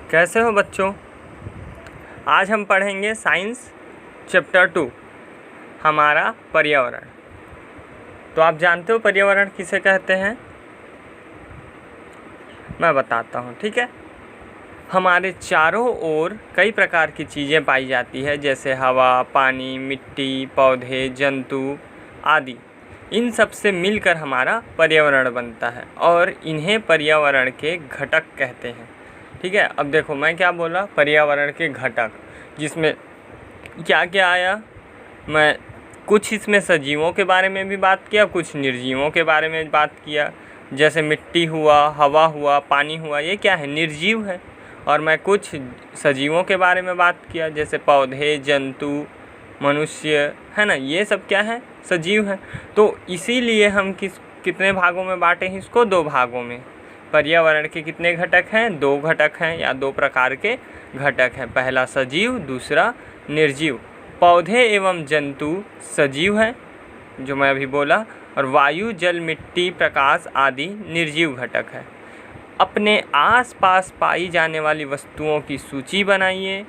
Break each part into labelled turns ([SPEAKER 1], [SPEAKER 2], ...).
[SPEAKER 1] कैसे हो बच्चों। आज हम पढ़ेंगे साइंस चैप्टर 2 हमारा पर्यावरण। तो आप जानते हो पर्यावरण किसे कहते हैं? मैं बताता हूँ, ठीक है। हमारे चारों ओर कई प्रकार की चीज़ें पाई जाती है, जैसे हवा, पानी, मिट्टी, पौधे, जंतु आदि। इन सब से मिलकर हमारा पर्यावरण बनता है और इन्हें पर्यावरण के घटक कहते हैं, ठीक है। अब देखो मैं क्या बोला, पर्यावरण के घटक, जिसमें क्या क्या आया। मैं कुछ इसमें सजीवों के बारे में भी बात किया, कुछ निर्जीवों के बारे में बात किया। जैसे मिट्टी हुआ, हवा हुआ, पानी हुआ, ये क्या है? निर्जीव है। और मैं कुछ सजीवों के बारे में बात किया, जैसे पौधे, जंतु, मनुष्य, है ना, ये सब क्या है? सजीव है। तो इसीलिए हम कितने भागों में बांटे हैं इसको? 2 भागों में। पर्यावरण के कितने घटक हैं? 2 घटक हैं या 2 प्रकार के घटक हैं। पहला सजीव, दूसरा निर्जीव। पौधे एवं जंतु सजीव हैं, जो मैं अभी बोला, और वायु, जल, मिट्टी, प्रकाश आदि निर्जीव घटक है। अपने आसपास पाई जाने वाली वस्तुओं की सूची बनाइए।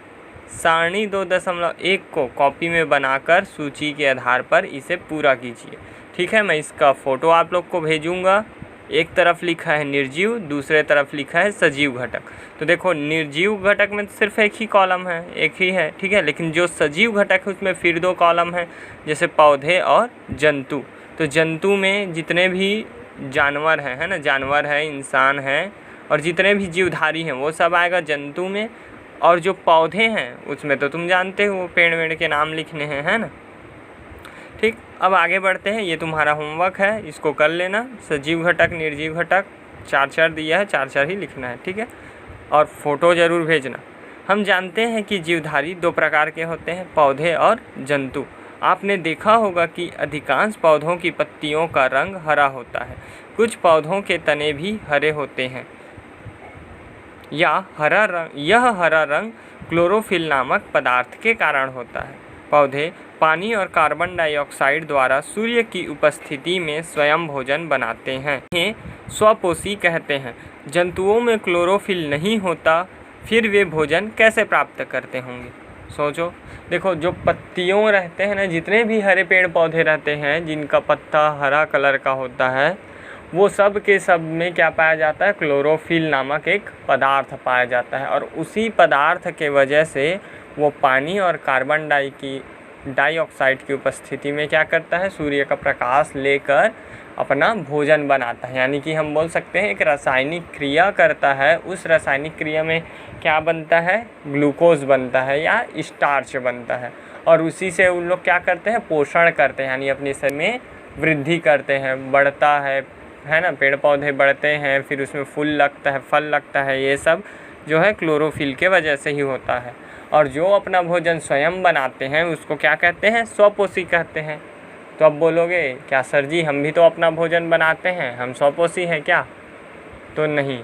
[SPEAKER 1] सारणी 2.1 को कॉपी में बनाकर सूची के आधार पर इसे पूरा कीजिए, ठीक है। मैं इसका फ़ोटो आप लोग को भेजूँगा। एक तरफ लिखा है निर्जीव, दूसरे तरफ लिखा है सजीव घटक। तो देखो निर्जीव घटक में सिर्फ एक ही कॉलम है, एक ही है, ठीक है। लेकिन जो सजीव घटक है उसमें फिर 2 कॉलम है, जैसे पौधे और जंतु। तो जंतु में जितने भी जानवर हैं, है ना, जानवर है, इंसान है, और जितने भी जीवधारी हैं वो सब आएगा जंतु में। और जो पौधे हैं उसमें तो तुम जानते हो पेड़ वेड़ के नाम लिखने हैं, है ना। ठीक, अब आगे बढ़ते हैं। ये तुम्हारा होमवर्क है, इसको कर लेना। सजीव घटक, निर्जीव घटक 4-4 दिया है, 4-4 ही लिखना है, ठीक है। और फोटो ज़रूर भेजना। हम जानते हैं कि जीवधारी 2 प्रकार के होते हैं, पौधे और जंतु। आपने देखा होगा कि अधिकांश पौधों की पत्तियों का रंग हरा होता है। कुछ पौधों के तने भी हरे होते हैं। यह हरा रंग क्लोरोफिल नामक पदार्थ के कारण होता है। पौधे पानी और कार्बन डाइऑक्साइड द्वारा सूर्य की उपस्थिति में स्वयं भोजन बनाते हैं। इन्हें स्वपोषी कहते हैं। जंतुओं में क्लोरोफिल नहीं होता, फिर वे भोजन कैसे प्राप्त करते होंगे? सोचो। देखो जो पत्तियों रहते हैं ना, जितने भी हरे पेड़ पौधे रहते हैं जिनका पत्ता हरा कलर का होता है, वो सब के सब में क्या पाया जाता है? क्लोरोफिल नामक एक पदार्थ पाया जाता है। और उसी पदार्थ के वजह से वो पानी और कार्बन डाइऑक्साइड की उपस्थिति में क्या करता है? सूर्य का प्रकाश लेकर अपना भोजन बनाता है। यानी कि हम बोल सकते हैं एक रासायनिक क्रिया करता है। उस रासायनिक क्रिया में क्या बनता है? ग्लूकोज बनता है या स्टार्च बनता है। और उसी से उन लोग क्या करते हैं? पोषण करते हैं, यानी अपने शरीर में वृद्धि करते हैं, बढ़ता है ना। पेड़ पौधे बढ़ते हैं, फिर उसमें फूल लगता है, फल लगता है। ये सब जो है क्लोरोफिल के वजह से ही होता है। और जो अपना भोजन स्वयं बनाते हैं उसको क्या कहते हैं? स्वपोषी कहते हैं। तो अब बोलोगे क्या सर जी, हम भी तो अपना भोजन बनाते हैं, हम स्वपोषी हैं क्या? तो नहीं।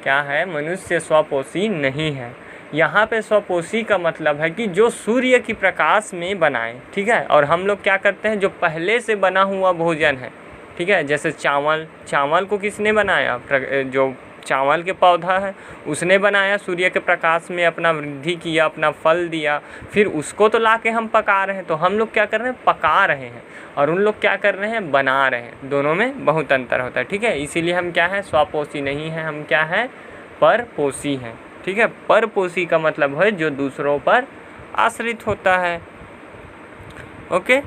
[SPEAKER 1] क्या है? मनुष्य स्वपोषी नहीं है। यहाँ पे स्वपोषी का मतलब है कि जो सूर्य की प्रकाश में बनाए, ठीक है। और हम लोग क्या करते हैं? जो पहले से बना हुआ भोजन है, ठीक है, जैसे चावल को किसने बनाया? जो चावल के पौधा है उसने बनाया, सूर्य के प्रकाश में अपना वृद्धि किया, अपना फल दिया, फिर उसको तो लाके हम पका रहे हैं। तो हम लोग क्या कर रहे हैं? पका रहे हैं। और उन लोग क्या कर रहे हैं? बना रहे हैं। दोनों में बहुत अंतर होता है, ठीक है। इसीलिए हम क्या है? स्वपोषी नहीं हैं, हम क्या है? परपोषी हैं, ठीक है। परपोषी का मतलब है जो दूसरों पर आश्रित होता है। ओके।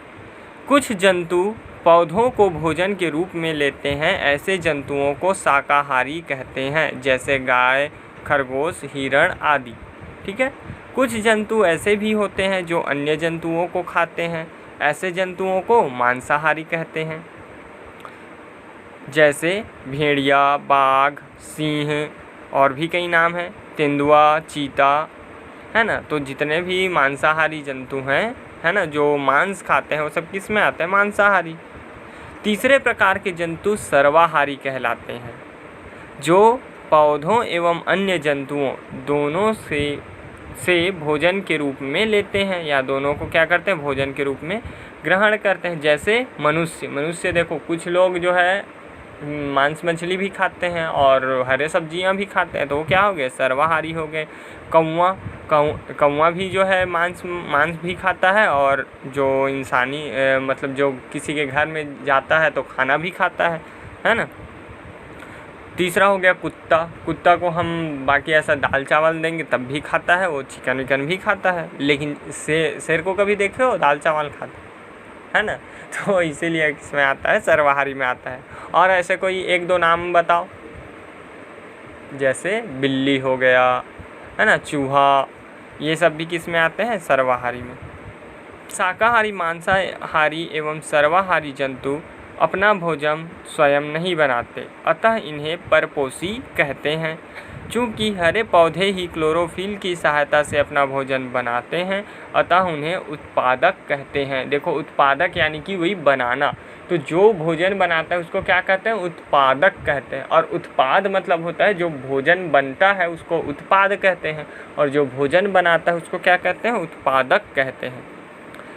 [SPEAKER 1] कुछ जंतु पौधों को भोजन के रूप में लेते हैं। ऐसे जंतुओं को शाकाहारी कहते हैं, जैसे गाय, खरगोश, हिरण आदि, ठीक है। कुछ जंतु ऐसे भी होते हैं जो अन्य जंतुओं को खाते हैं। ऐसे जंतुओं को मांसाहारी कहते हैं, जैसे भेड़िया, बाघ, सिंह, और भी कई नाम हैं, तेंदुआ, चीता, है ना। तो जितने भी मांसाहारी जंतु हैं, है ना, जो मांस खाते हैं, वो सब किस में आते हैं? मांसाहारी। तीसरे प्रकार के जंतु सर्वाहारी कहलाते हैं, जो पौधों एवं अन्य जंतुओं दोनों से भोजन के रूप में लेते हैं, या दोनों को क्या करते हैं? भोजन के रूप में ग्रहण करते हैं। जैसे मनुष्य देखो, कुछ लोग जो है मांस मछली भी खाते हैं और हरे सब्जियां भी खाते हैं, तो वो क्या हो गए, सर्वाहारी हो गए। कौवा भी जो है मांस भी खाता है, और जो इंसानी मतलब जो किसी के घर में जाता है तो खाना भी खाता है ना। तीसरा हो गया कुत्ता को हम बाकी ऐसा दाल चावल देंगे तब भी खाता है, वो चिकन विकन भी खाता है, लेकिन शेर को कभी देखे हो दाल चावल खाता है ना। तो इसीलिए इसमें आता है, सर्वाहारी में आता है। और ऐसे कोई एक दो नाम बताओ, जैसे बिल्ली हो गया, है ना, चूहा, ये सब भी किस में आते हैं, सर्वाहारी में। शाकाहारी, मांसाहारी एवं सर्वाहारी जंतु अपना भोजन स्वयं नहीं बनाते, अतः इन्हें परपोषी कहते हैं। चूँकि हरे पौधे ही क्लोरोफिल की सहायता से अपना भोजन बनाते हैं, अतः उन्हें उत्पादक कहते हैं। देखो, उत्पादक यानी कि वही बनाना, तो जो भोजन बनाता है उसको क्या कहते हैं, उत्पादक कहते हैं। और उत्पाद मतलब होता है जो भोजन बनता है उसको उत्पाद कहते हैं, और जो भोजन बनाता है उसको क्या कहते हैं, उत्पादक कहते हैं।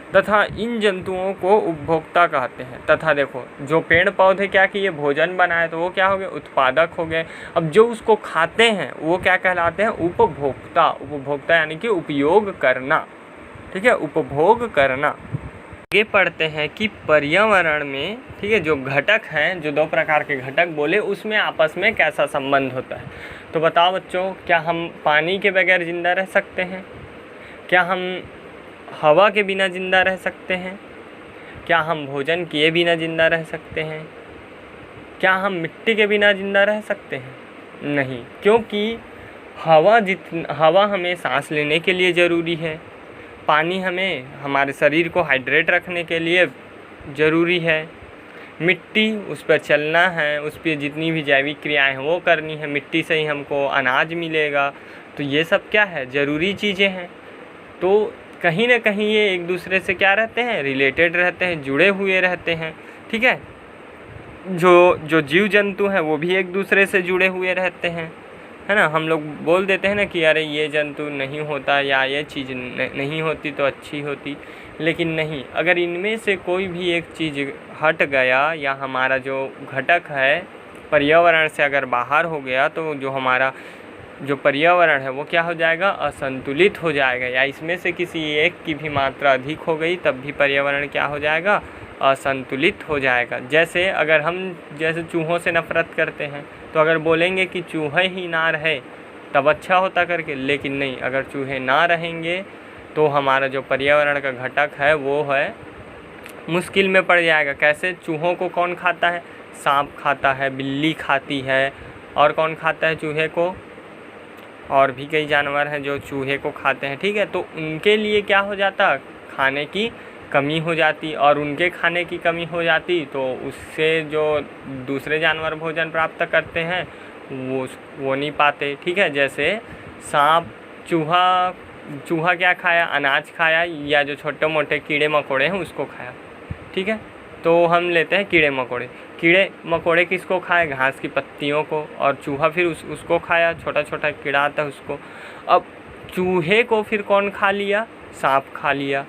[SPEAKER 1] तथा इन जंतुओं को उपभोक्ता कहते हैं। तथा देखो, जो पेड़ पौधे क्या किए, भोजन बनाए, तो वो क्या हो गए, उत्पादक हो गए। अब जो उसको खाते हैं वो क्या कहलाते हैं, उपभोक्ता। उपभोक्ता यानी कि उपयोग करना, ठीक है, उपभोग करना। आगे पढ़ते हैं कि पर्यावरण में, ठीक है, जो घटक हैं, जो 2 प्रकार के घटक बोले, उसमें आपस में कैसा संबंध होता है। तो बताओ बच्चों, क्या हम पानी के बगैर जिंदा रह सकते हैं? क्या हम हवा के बिना जिंदा रह सकते हैं? क्या हम भोजन किए बिना जिंदा रह सकते हैं? क्या हम मिट्टी के बिना जिंदा रह सकते हैं? नहीं, क्योंकि हवा हमें सांस लेने के लिए ज़रूरी है, पानी हमें हमारे शरीर को हाइड्रेट रखने के लिए ज़रूरी है, मिट्टी उस पर चलना है, उस पर जितनी भी जैविक क्रियाएं हैं वो करनी है, मिट्टी से ही हमको अनाज मिलेगा। तो ये सब क्या है, ज़रूरी चीज़ें हैं। तो कहीं ना कहीं ये एक दूसरे से क्या रहते हैं, रिलेटेड रहते हैं, जुड़े हुए रहते हैं, ठीक है। जो जीव जंतु हैं वो भी एक दूसरे से जुड़े हुए रहते हैं, है ना। हम लोग बोल देते हैं ना कि अरे ये जंतु नहीं होता या ये चीज़ नहीं होती तो अच्छी होती, लेकिन नहीं, अगर इनमें से कोई भी एक चीज़ हट गया या हमारा जो घटक है पर्यावरण से अगर बाहर हो गया, तो जो हमारा जो पर्यावरण है वो क्या हो जाएगा, असंतुलित हो जाएगा। या इसमें से किसी एक की भी मात्रा अधिक हो गई तब भी पर्यावरण क्या हो जाएगा, असंतुलित हो जाएगा। जैसे अगर हम जैसे चूहों से नफ़रत करते हैं, तो अगर बोलेंगे कि चूहे ही ना रहे तब अच्छा होता करके, लेकिन नहीं, अगर चूहे ना रहेंगे तो हमारा जो पर्यावरण का घटक है वो है मुश्किल में पड़ जाएगा। कैसे, चूहों को कौन खाता है, सांप खाता है, बिल्ली खाती है, और कौन खाता है चूहे को, और भी कई जानवर हैं जो चूहे को खाते हैं, ठीक है। तो उनके लिए क्या हो जाता, खाने की कमी हो जाती, और उनके खाने की कमी हो जाती तो उससे जो दूसरे जानवर भोजन प्राप्त करते हैं वो नहीं पाते, ठीक है। जैसे सांप, चूहा क्या खाया, अनाज खाया, या जो छोटे मोटे कीड़े मकोड़े हैं उसको खाया, ठीक है। तो हम लेते हैं कीड़े मकोड़े किसको खाए, घास की पत्तियों को, और चूहा फिर उसको खाया, छोटा छोटा कीड़ा आता है उसको। अब चूहे को फिर कौन खा लिया, सांप खा लिया।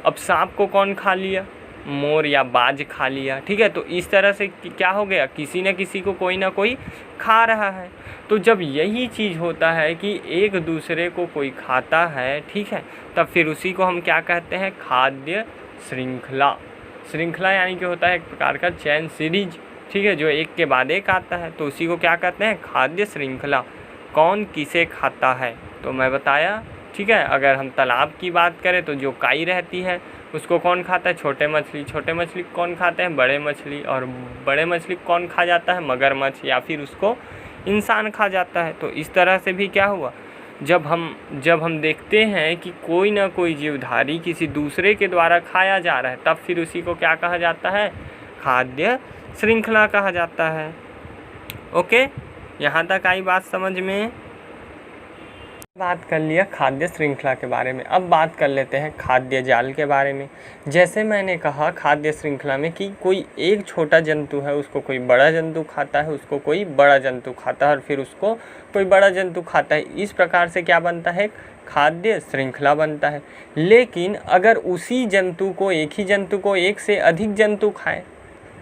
[SPEAKER 1] अब सांप को कौन खा लिया, मोर या बाज खा लिया, ठीक है। तो इस तरह से क्या हो गया, किसी न किसी को कोई ना कोई खा रहा है। तो जब यही चीज़ होता है कि एक दूसरे को कोई खाता है, ठीक है, तब फिर उसी को हम क्या कहते हैं, खाद्य श्रृंखला यानी कि होता है एक प्रकार का चैन सीरीज, ठीक है, जो एक के बाद एक आता है, तो उसी को क्या कहते हैं, खाद्य श्रृंखला। कौन किसे खाता है तो मैं बताया, ठीक है। अगर हम तालाब की बात करें तो जो काई रहती है उसको कौन खाता है, छोटे मछली कौन खाते हैं, बड़े मछली, और बड़े मछली कौन खा जाता है, मगरमच्छ, या फिर उसको इंसान खा जाता है। तो इस तरह से भी क्या हुआ, जब हम देखते हैं कि कोई ना कोई जीवधारी किसी दूसरे के द्वारा खाया जा रहा है, तब फिर उसी को क्या कहा जाता है, खाद्य श्रृंखला कहा जाता है। ओके, यहाँ तक आई बात समझ में। बात कर लिया खाद्य श्रृंखला के बारे में, अब बात कर लेते हैं खाद्य जाल के बारे में। जैसे मैंने कहा खाद्य श्रृंखला में कि कोई एक छोटा जंतु है, उसको कोई बड़ा जंतु खाता है, उसको कोई बड़ा जंतु खाता है, और फिर उसको कोई बड़ा जंतु खाता है। इस प्रकार से क्या बनता है, खाद्य श्रृंखला बनता है। लेकिन अगर उसी जंतु को, एक ही जंतु को एक से अधिक जंतु खाए,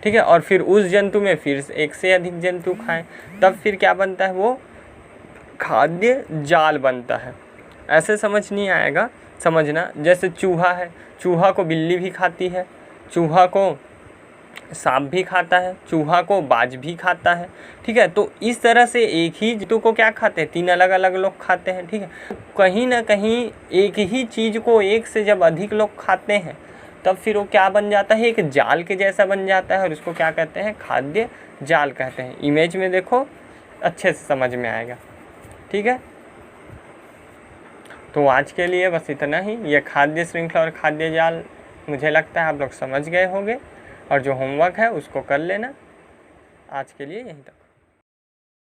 [SPEAKER 1] ठीक है, और फिर उस जंतु में फिर एक से अधिक जंतु खाएं, तब फिर क्या बनता है, वो खाद्य जाल बनता है। ऐसे समझ नहीं आएगा, समझना। जैसे चूहा है, चूहा को बिल्ली भी खाती है, चूहा को सांप भी खाता है, चूहा को बाज भी खाता है, ठीक है। तो इस तरह से एक ही जंतु को क्या खाते हैं, 3 अलग अलग लोग खाते हैं, ठीक है। कहीं ना कहीं एक ही चीज़ को एक से जब अधिक लोग खाते हैं तब फिर वो क्या बन जाता है, एक जाल के जैसा बन जाता है, और उसको क्या कहते हैं, खाद्य जाल कहते हैं। इमेज में देखो, अच्छे से समझ में आएगा, ठीक है। तो आज के लिए बस इतना ही। ये खाद्य श्रृंखला और खाद्य जाल मुझे लगता है आप लोग समझ गए होंगे, और जो होमवर्क है उसको कर लेना। आज के लिए यहीं तक।